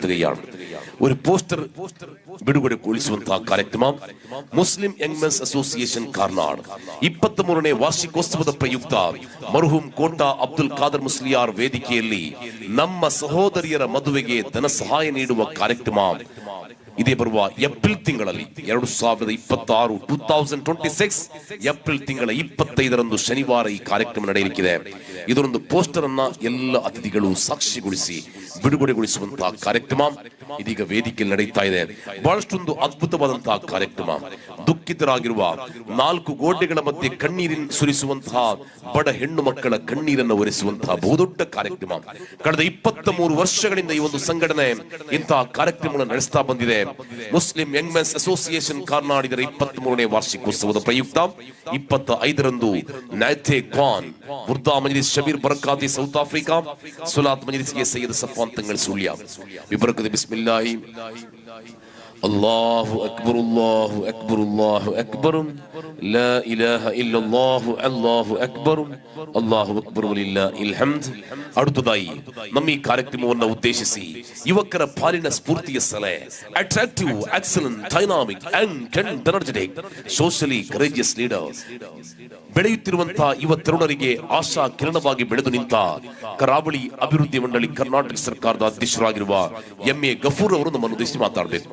രേഖപ്പെടുത്തുകയാണ്. ഒരു പോസ്റ്റർ ಬಿಡುಗಡೆಗೊಳಿಸುವಂತಹ ಕಾರ್ಯಕ್ರಮ Muslim young men's association Karnad 23ನೇ ವಾರ್ಷಿಕೋತ್ಸವದ ಪ್ರಯುಕ್ತ ಮರ್ಹೂಂ ಕೋಟಾ ಅಬ್ದುಲ್ ಖಾದರ್ ಮುಸ್ಲಿಯಾರ್ ವೇದಿಕೆಯಲ್ಲಿ ನಮ್ಮ ಸಹೋದರಿಯರ ಮದುವೆಗೆ ಧನ ಸಹಾಯ ನೀಡುವ ಕಾರ್ಯಕ್ರಮ ಇದೇ ಬರುವ ಏಪ್ರಿಲ್ ತಿಂಗಳಲ್ಲಿ 2026 ಏಪ್ರಿಲ್ ತಿಂಗಳ 25ರಂದು ಶನಿವಾರ ಈ ಕಾರ್ಯಕ್ರಮ ನಡೆಯಲಿಕ್ಕಿದೆ. ಇದರೊಂದು ಪೋಸ್ಟರ್ ಅನ್ನ ಎಲ್ಲ ಅತಿಥಿಗಳು ಸಾಕ್ಷಿಗೊಳಿಸಿ ಬಿಡುಗಡೆಗೊಳಿಸುವಂತಹ ಕಾರ್ಯಕ್ರಮ ಇದೀಗ ವೇದಿಕೆಯಲ್ಲಿ ನಡೆಯುತ್ತಾ ಇದೆ. ಬಹಳಷ್ಟೊಂದು ಅದ್ಭುತವಾದಂತಹ ಕಾರ್ಯಕ್ರಮ. ದುಃಖಿತರಾಗಿರುವ 4 ಗೋಡೆಗಳ ಮಧ್ಯೆ ಕಣ್ಣೀರಿನ ಸುರಿಸುವಂತಹ ಬಡ ಹೆಣ್ಣು ಮಕ್ಕಳ ಕಣ್ಣೀರನ್ನು ಒರೆಸುವಂತಹ ಬಹುದೊಡ್ಡ ಕಾರ್ಯಕ್ರಮ. ಕಳೆದ 23 ವರ್ಷಗಳಿಂದ ಈ ಒಂದು ಸಂಘಟನೆ ಇಂತಹ ಕಾರ್ಯಕ್ರಮಗಳನ್ನು ನಡೆಸ್ತಾ ಬಂದಿದೆ. Muslim young men's association Karnad ಇದರ 23ನೇ ವಾರ್ಷಿಕೋತ್ಸವದ ಪ್ರಯುಕ್ತ 25ರಂದು ನೈಥೆ ಖಾನ್ ಬುರ್ದಾ ಮಜ್ಲಿಸ್ ಶಬೀರ್ ಬರಕಾತಿ ಸೌತ್ ಆಫ್ರಿಕಾ ಸುಲಾತ್ ಮಜ್ಲಿಸ್ಗೆ ಸೈಯದ್ ಸಫಾನ್ ತಂಗಳ್ ಸುಳ್ಯ ಬಿಬರಕದ ಬಿಸ್ಮಿಲ್ಲಾಹಿ ಅಲ್ಲಾಹು ಅಕ್ಬರ್ ಅಲ್ಲಾಹು ಅಕ್ಬರ್ ಅಲ್ಲಾಹು ಅಕ್ಬರ್ ಲಾ ಇಲಾಹ ಇಲ್ಲಲ್ಲಾಹು ಅಲ್ಲಾಹು ಅಕ್ಬರ್ ಅಲ್ಲಾಹು ಅಕ್ಬರ್ ವಲಿಲ್ಲಾಹಿಲ್ ಹಮ್ದ್. അടുത്തതായി ನಮ್ಮ ಈ ಕಾರ್ಯಕ್ರಮವನ್ನು ಉದ್ದೇಶಿಸಿ ಯುವಕರ ಪಾಲಿನ ಸ್ಫೂರ್ತಿಯ ಸಲಹೆ attractive excellent dynamic and energetic socially courageous leaders ಬೆಳೆಯುತ್ತಿರುವಂತಹ ಯುವ ತರುಣರಿಗೆ ಆಶಾ ಕಿರಣವಾಗಿ ಬೆಳೆದು ನಿಂತ ಕರಾವಳಿ ಅಭಿವೃದ್ಧಿ ಮಂಡಳಿ ಕರ್ನಾಟಕ ಸರ್ಕಾರದ ಅಧ್ಯಕ್ಷರಾಗಿರುವ ಎಂ.ಎ. ಗಫೂರ್ ಅವರು ನಮ್ಮನ್ನು ಉದ್ದೇಶಿಸಿ ಮಾತಾಡಬೇಕು.